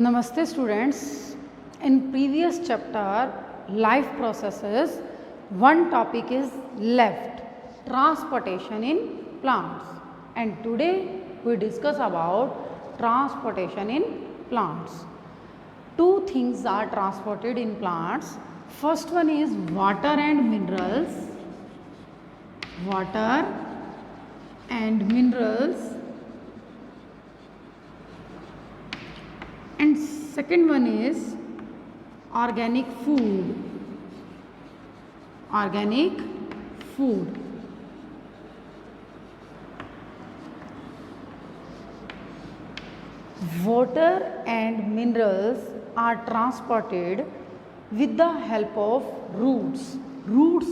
Namaste students. In previous chapter life processes, one topic is left, transportation in plants, and today we discuss about transportation in plants. Two things are transported in plants. First one is water and minerals. Water and minerals. And second one is organic food. Organic food. Water and minerals are transported with the help of roots. Roots,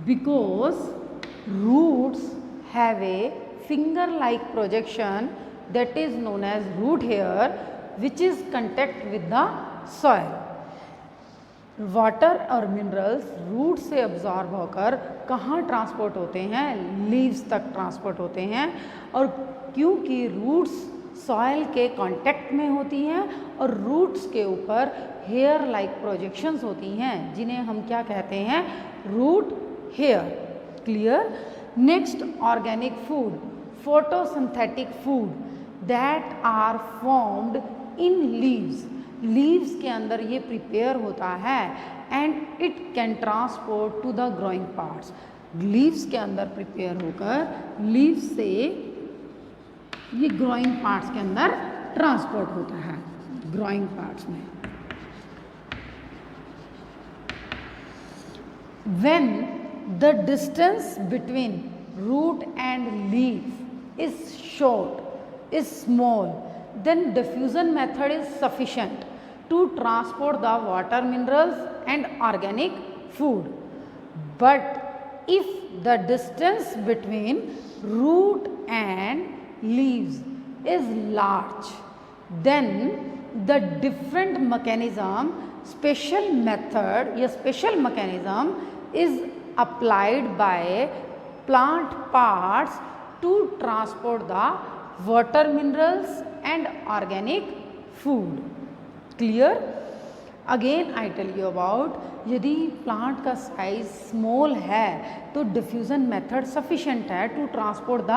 because roots have a finger-like projection that is known as root hair, which is contact with the soil. Water और minerals root से absorb होकर कहाँ transport होते हैं? Leaves तक transport होते हैं, और क्योंकि रूट्स सॉइल के कांटेक्ट में होती हैं और रूट्स के ऊपर हेयर लाइक प्रोजेक्शंस होती हैं, जिन्हें हम क्या कहते हैं? Root here. Clear? Next, organic food, photosynthetic food that are formed in leaves. Leaves के अंदर ये प्रिपेयर होता है and it can transport to the growing parts. Leaves के अंदर प्रिपेयर होकर लीव्स से ये ग्रोइंग पार्ट्स के अंदर ट्रांसपोर्ट होता है. ग्रोइंग पार्ट्स में when the distance between root and leaf is short, is small, then diffusion method is sufficient to transport the water, minerals and organic food. But if the distance between root and leaves is large, then the different mechanism, special method या special mechanism is applied by plant parts to transport the water, minerals and organic food. Clear? Again I tell you about, यदि plant का size small है तो diffusion method sufficient है to transport the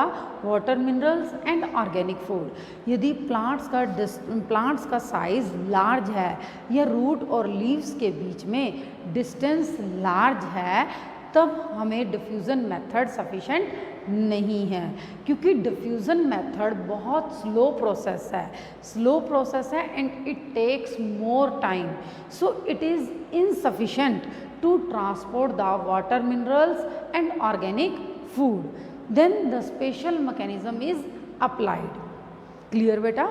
water, minerals and organic food. यदि plants का size large है या root और लीव्स के बीच में डिस्टेंस लार्ज है, तब हमें डिफ्यूज़न मेथड सफिशेंट नहीं है, क्योंकि डिफ्यूज़न मेथड बहुत स्लो प्रोसेस है and it takes more time, so it is insufficient to transport the water, minerals and organic food. Then the special mechanism is applied. Clear beta?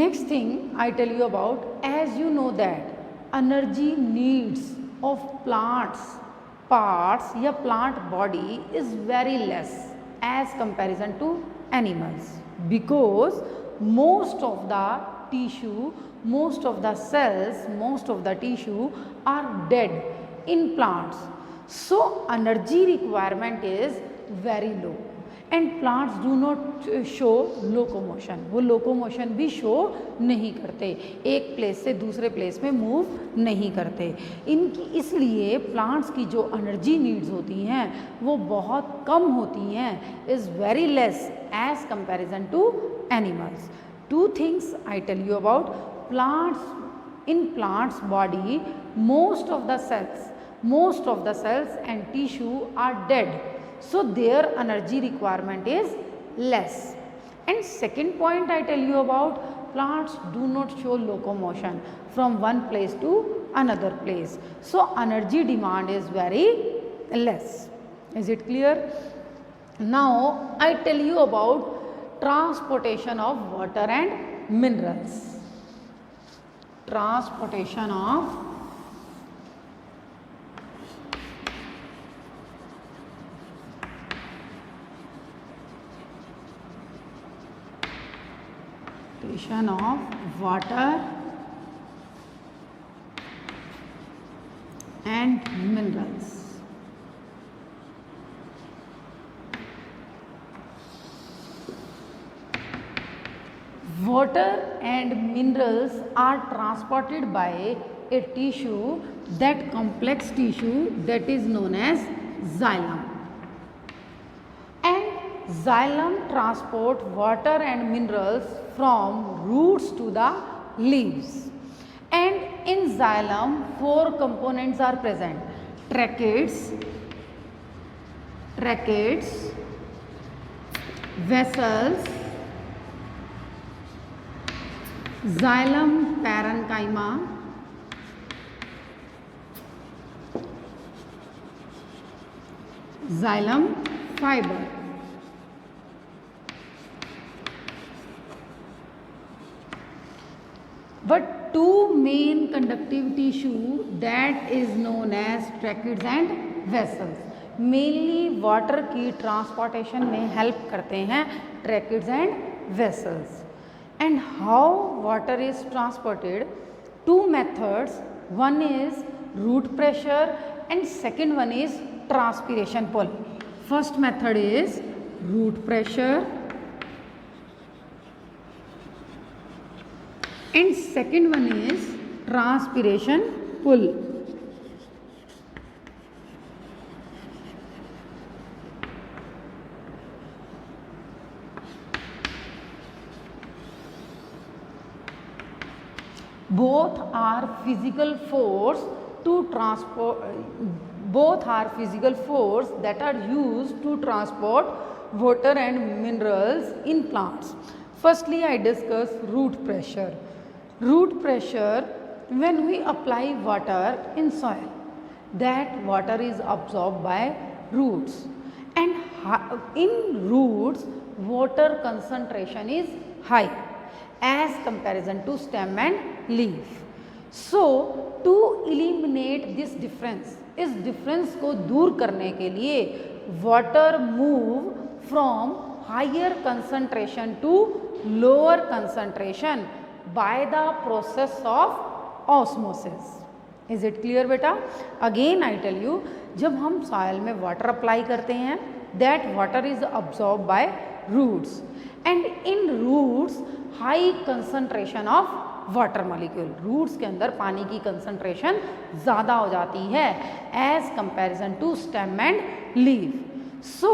Next thing I tell you about, as you know that energy needs of plants parts या plant body is very less as comparison to animals, because most of the tissue, most of the cells, most of the tissue are dead in plants, so energy requirement is very low and plants do not show locomotion. वो locomotion भी show नहीं करते, एक place से दूसरे place में move नहीं करते. इनकी इसलिए प्लांट्स की जो एनर्जी नीड्स होती हैं वो बहुत कम होती हैं, is very less as comparison to animals. Two things I tell you about. Plants, in plants body most of the cells and tissue are dead, so their energy requirement is less. And second point I tell you about, plants do not show locomotion from one place to another place, so energy demand is very less. Is it clear? Now I tell you about transportation of water and minerals. Transportation of water and minerals. water and minerals are transported by a tissue, that complex tissue that is known as xylem. And xylem transport water and minerals from roots to the leaves. And in xylem 4 components are present: tracheids, vessels, xylem parenchyma, xylem fiber. But two main conductive tissue that is known as tracheids and vessels. Mainly water की transportation में help करते हैं tracheids and vessels. And how water is transported? Two methods. One is root pressure and second one is transpiration pull. First method is root pressure and second one is transpiration pull. Both are physical force that are used to transport water and minerals in plants. Firstly, I discuss root pressure. Root pressure, when we apply water in soil, that water is absorbed by roots, and in roots water concentration is high as comparison to stem and leaf. So to eliminate this difference, इस difference को दूर करने के लिए water move from higher concentration to lower concentration by the process of osmosis. Is it clear बेटा? Again I tell you, जब हम soil में water apply करते हैं, that water is absorbed by roots, and in roots high concentration of water molecule, roots के अंदर पानी की कंसंट्रेशन ज़्यादा हो जाती है as comparison to stem and leaf. So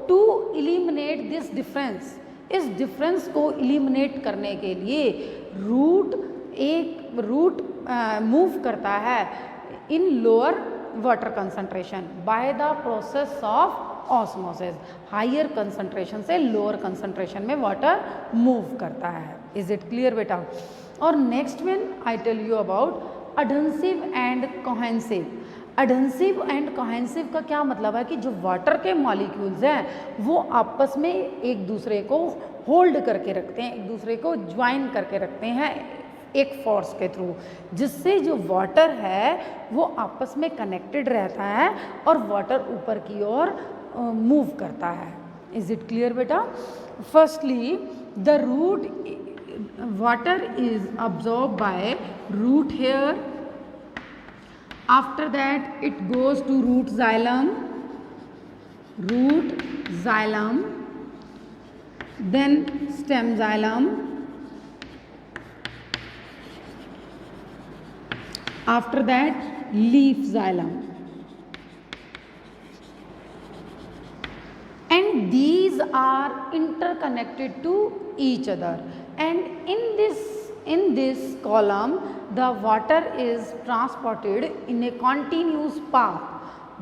to eliminate this difference, इस डिफरेंस को इलिमिनेट करने के लिए रूट मूव करता है in lower water concentration by the process of osmosis. Higher concentration से लोअर कंसंट्रेशन में वाटर मूव करता है. इज इट क्लियर बेटा? और next one I tell you about adhesive and कोहेंसिव. अडेंसिव and कोहेंसिव का क्या मतलब है कि जो वाटर के मॉलिक्यूल्स हैं वो आपस में एक दूसरे को होल्ड करके रखते हैं, एक दूसरे को ज्वाइन करके रखते हैं एक फोर्स के थ्रू, जिससे जो वाटर है वो आपस में कनेक्टेड रहता है और वाटर ऊपर की ओर मूव करता है. इज इट क्लियर बेटा? Firstly the root water is absorbed by root hair. After that it goes to root xylem, then stem xylem, after that leaf xylem, and these are interconnected to each other. And in this column the water is transported in a continuous path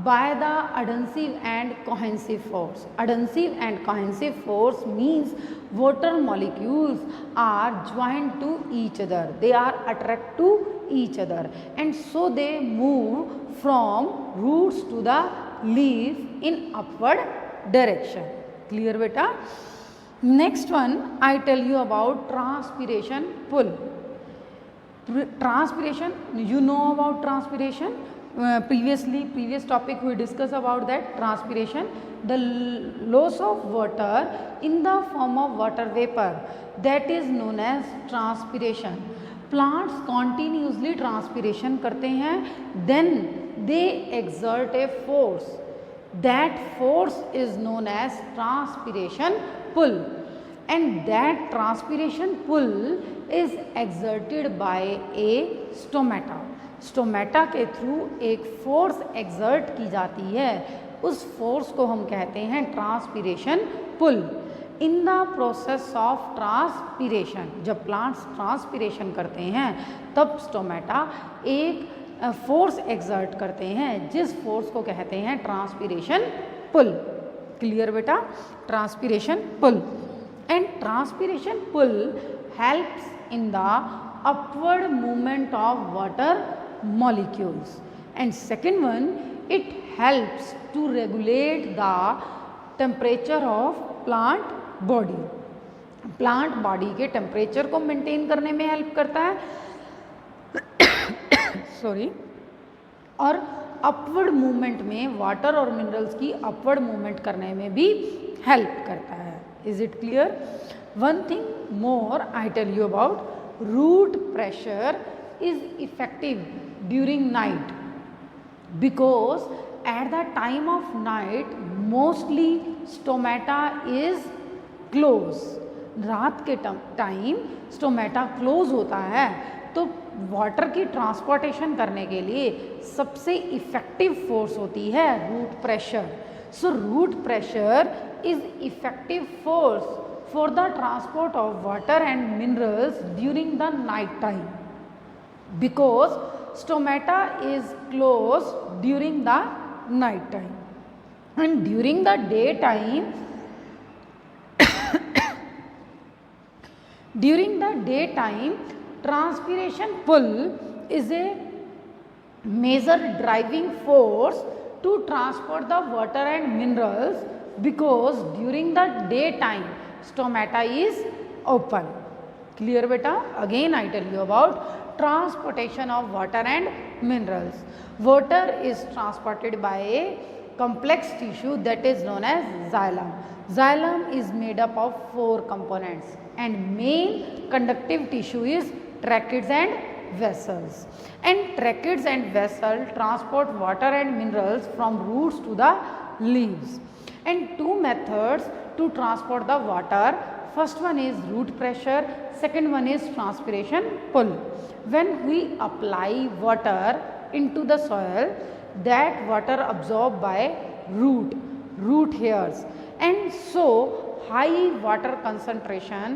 by the adhesive and cohesive force. Adhesive and cohesive force means water molecules are joined to each other, they are attracted to each other, and so they move from roots to the leaf in upward direction. Clear beta? Next one I tell you about transpiration pull. Transpiration, you know about transpiration. Previous topic we discussed about that. Transpiration, the loss of water in the form of water vapor, that is known as transpiration. Plants continuously transpiration करते हैं, then they exert a force. That force is known as transpiration pull. and that transpiration pull is exerted by a stomata. Stomata के through एक force exert की जाती है, उस force को हम कहते हैं transpiration pull. In the process of transpiration, जब प्लांट्स ट्रांसपीरेशन करते हैं तब स्टोमेटा एक फोर्स एक्सर्ट करते हैं, जिस फोर्स को कहते हैं ट्रांसपीरेशन पुल. क्लियर बेटा? Transpiration pull. And transpiration pull helps in the upward movement of water molecules. And second one, it helps to regulate the temperature of plant body. Plant body के temperature को maintain करने में help करता है sorry, और upward movement में water और minerals की अपवर्ड मूवमेंट करने में भी हेल्प करता है. Is it clear? One thing more I tell you about, root pressure is effective during night because at the time of night mostly stomata is close. रात के time stomata close होता है, तो वाटर की transportation करने के लिए सबसे इफ़ेक्टिव फोर्स होती है root pressure. So root pressure is effective force for the transport of water and minerals during the night time because stomata is closed during the night time, and during the daytime during the daytime transpiration pull is a major driving force to transport the water and minerals because during the daytime stomata is open. Clear beta? Again I tell you about transportation of water and minerals. Water is transported by a complex tissue that is known as xylem. Xylem is made up of 4 components and main conductive tissue is tracheids and vessels. And tracheids and vessels transport water and minerals from roots to the leaves. And 2 methods to transport the water. First one is root pressure, second one is transpiration pull. When we apply water into the soil, that water absorbed by root hairs, and so high water concentration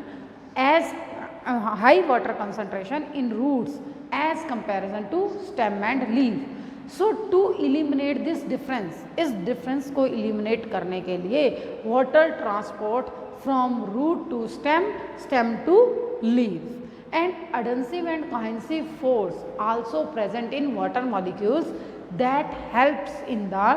in roots as comparison to stem and leaf. So to eliminate this difference, इस difference को eliminate करने के लिए water transport from root to stem, stem to leave, and adhesive and cohesive force also present in water molecules that helps in the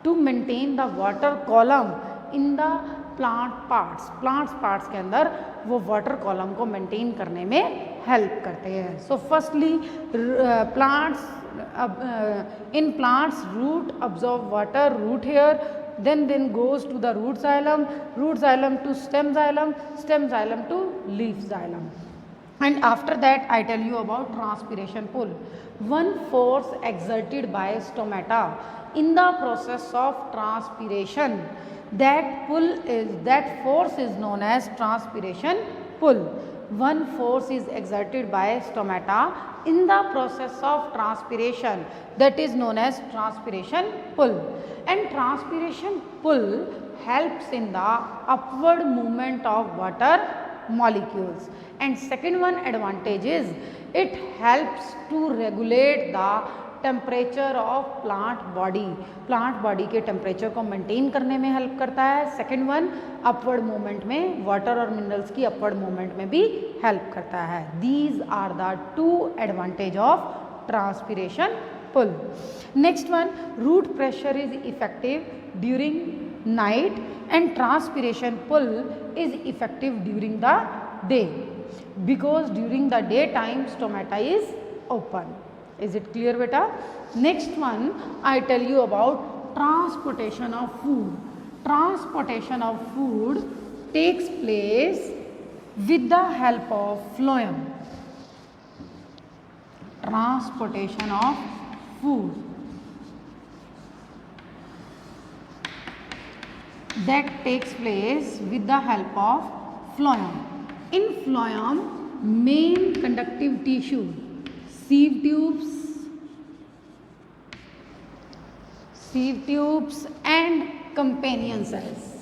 to maintain the water column in the plant parts. plants parts के अंदर वो water column को maintain करने में help करते हैं. So firstly plants in plants root absorb water, root hair, then goes to the root xylem to stem xylem to leaf xylem. And after that I tell you about transpiration pull. One force exerted by stomata in the process of transpiration, that force is known as transpiration pull. One force is exerted by stomata in the process of transpiration, that is known as transpiration pull. And transpiration pull helps in the upward movement of water molecules. And second one advantage is it helps to regulate the temperature of plant body के temperature को maintain करने में help करता है. Second one upward movement में, water और minerals की upward movement में भी हेल्प करता है. These are the 2 advantage of transpiration pull. Next one, root pressure is effective during night and transpiration pull is effective during the day because during the day time stomata is open. Is it clear beta? Next one I tell you about transportation of food. Transportation of food takes place with the help of phloem. Transportation of food that takes place with the help of phloem. In phloem, main conductive tissue, sieve tubes and companion cells.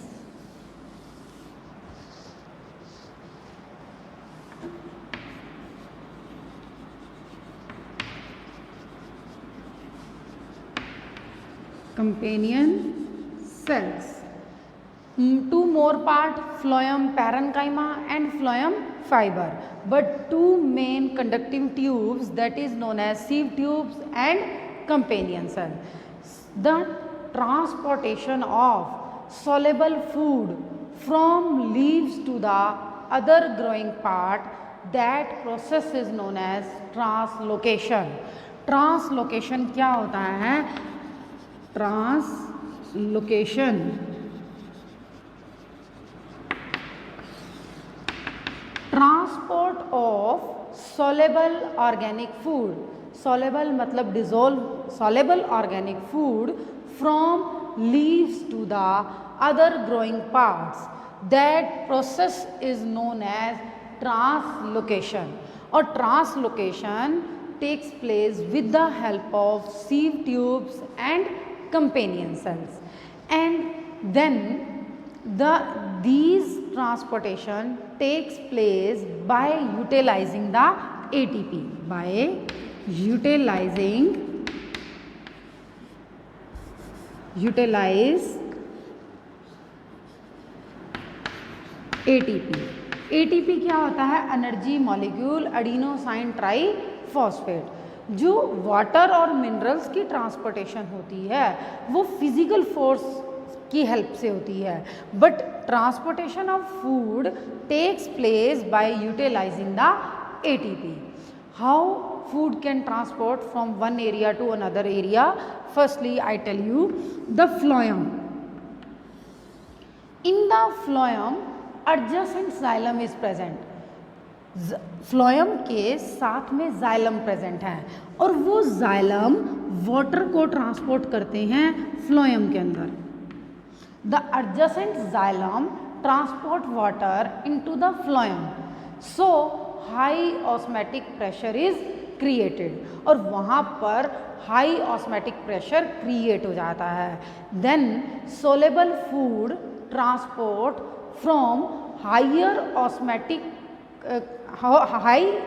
Companion cells. Two more part, phloem parenchyma and phloem fiber, but two main conductive tubes, that is known as sieve tubes and companion cell. The transportation of soluble food from leaves to the other growing part, that process is known as translocation. Translocation क्या होता है? Translocation transport of soluble organic food. Soluble मतलब dissolve, soluble organic food from leaves to the other growing parts. That process is known as translocation. और translocation takes place with the help of sieve tubes and companion cells. And then these transportation takes place by utilizing the ATP, by utilize ATP. ATP क्या होता है? Energy molecule adenosine triphosphate. जो water और minerals की transportation होती है वो physical force की हेल्प से होती है, but transportation of food takes place by utilising the ATP. How food can transport from one area to another area? Firstly, I tell you the phloem. In the phloem, adjacent xylem is present. Phloem के साथ में xylem present है और वो xylem water को transport करते हैं phloem के अंदर. The adjacent xylem transport water into the phloem, so high osmotic pressure is created. और वहाँ पर high osmotic pressure create हो जाता है. Then soluble food transport from high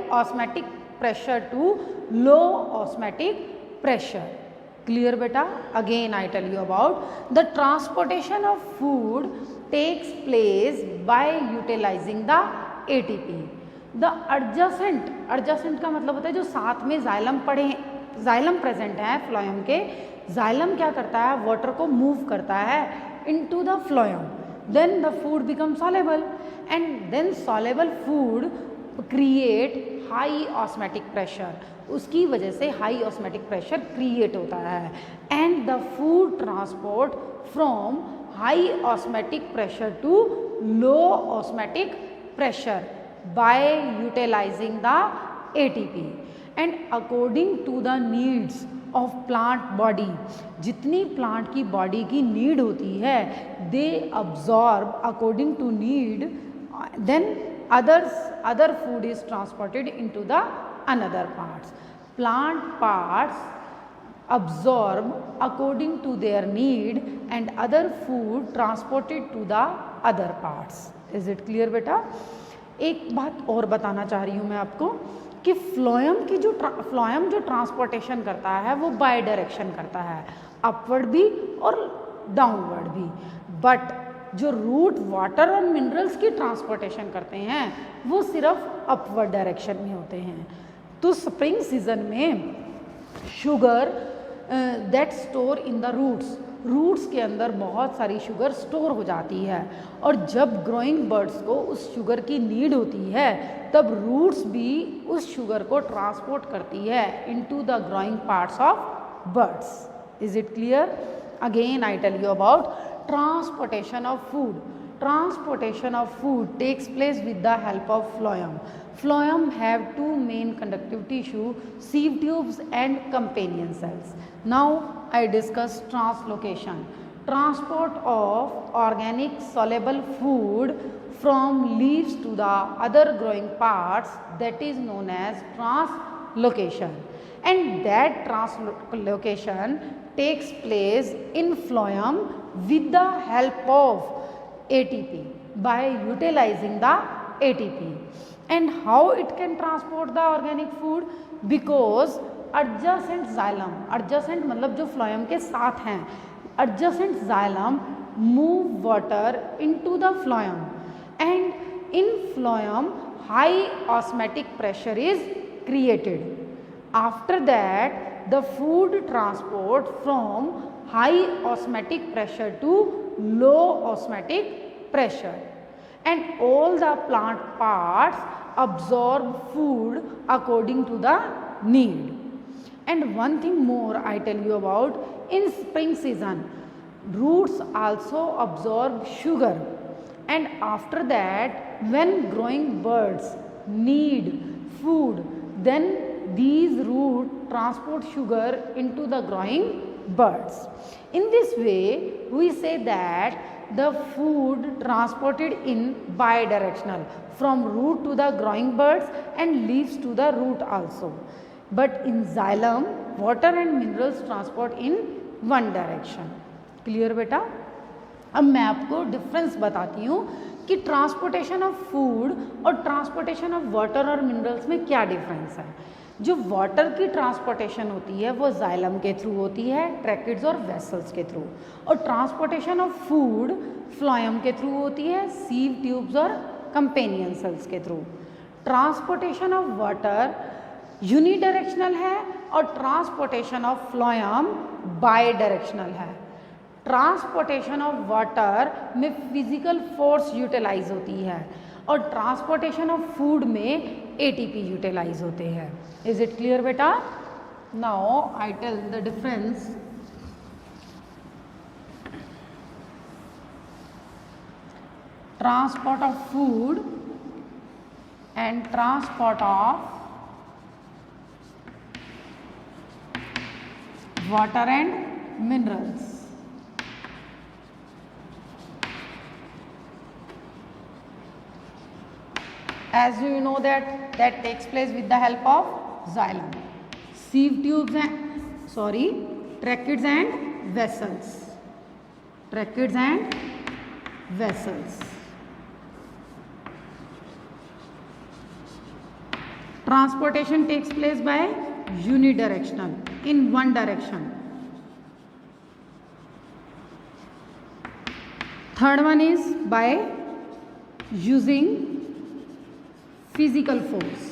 osmotic pressure to low osmotic pressure. Clear beta? Again I tell you about the transportation of food takes place by utilizing the ATP. The adjacent का मतलब होता है जो साथ में xylem present है phloem के. Xylem क्या करता है? वाटर को मूव करता है into the phloem. Then the food becomes soluble and then soluble food create high osmotic pressure. उसकी वजह से हाई ऑस्मेटिक प्रेशर क्रिएट होता है and the food transport from high osmotic pressure to low osmotic pressure by utilising the ATP. And according to the needs of plant body, जितनी plant की body की need होती है they absorb according to need, then other food is transported into the another parts. Plant parts absorb according to their need and other food transported to the other parts. Is it clear बेटा? एक बात और बताना चाह रही हूँ मैं आपको कि फ्लोएम जो ट्रांसपोर्टेशन करता है वो बाय डायरेक्शन करता है, अपवर्ड भी और डाउनवर्ड भी. बट जो रूट वाटर और मिनरल्स की ट्रांसपोर्टेशन करते हैं वो सिर्फ अपवर्ड डायरेक्शन में होते हैं. तो स्प्रिंग सीजन में sugar that store in the roots के अंदर बहुत सारी शुगर स्टोर हो जाती है और जब ग्रोइंग बर्ड्स को उस शुगर की नीड होती है तब रूट्स भी उस शुगर को ट्रांसपोर्ट करती है into the growing parts of birds. Is it clear? Again I tell you about transportation of food. Transportation of food takes place with the help of phloem. Phloem have two main conductive tissue, sieve tubes and companion cells. Now I discuss translocation. Transport of organic soluble food from leaves to the other growing parts, that is known as translocation. And that translocation takes place in phloem with the help of ATP, by utilizing the ATP. And how it can transport the organic food? Because adjacent xylem, adjacent मतलब जो phloem के साथ हैं, adjacent xylem move water into the phloem, and in phloem high osmotic pressure is created. After that, the food transport from high osmotic pressure to low osmotic pressure, and all the plant parts absorb food according to the need. And one thing more I tell you about, in spring season roots also absorb sugar, and after that when growing birds need food, then these roots transport sugar into the growing birds. In this way we say that the food transported in bidirectional, from root to the growing birds and leaves to the root also. But in xylem water and minerals transport in one direction. Clear बेटा? अब मैं आपको difference बताती हूँ कि transportation of food और transportation of water और minerals में क्या डिफरेंस है। जो वाटर की ट्रांसपोर्टेशन होती है वो जाइलम के थ्रू होती है, ट्रैकिड्स और वेसल्स के थ्रू, और ट्रांसपोर्टेशन ऑफ फूड फ्लोएम के थ्रू होती है, सीव ट्यूब्स और कंपेनियन सेल्स के through. Transportation of water unidirectional है और transportation of phloem bidirectional है। ट्रांसपोर्टेशन ऑफ वाटर में फिजिकल फोर्स यूटिलाइज होती है और ट्रांसपोर्टेशन ऑफ फूड में एटीपी यूटिलाइज होते हैं। इज इट क्लियर बेटा? Now I tell the difference. Transport of food and transport of water and minerals. As you know that takes place with the help of xylem, sieve tubes and tracheids and vessels. Tracheids and vessels. Transportation takes place by unidirectional, in one direction. Third one is by using physical force.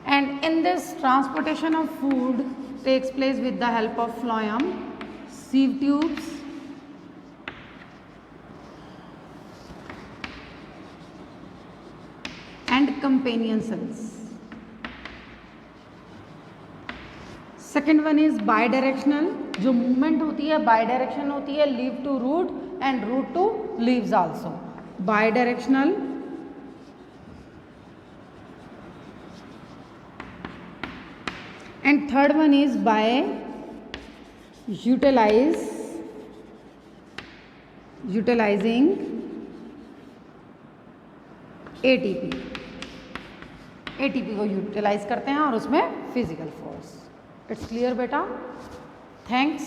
And in this, transportation of food takes place with the help of phloem, sieve tubes, and companion cells. Second one is bidirectional, जो movement होती है bidirectional होती है, leaf to root and root to leaves also. Bidirectional. And third one is by utilizing ATP को utilise करते हैं और उसमें फिजिकल फोर्स। इट्स क्लियर बेटा? थैंक्स।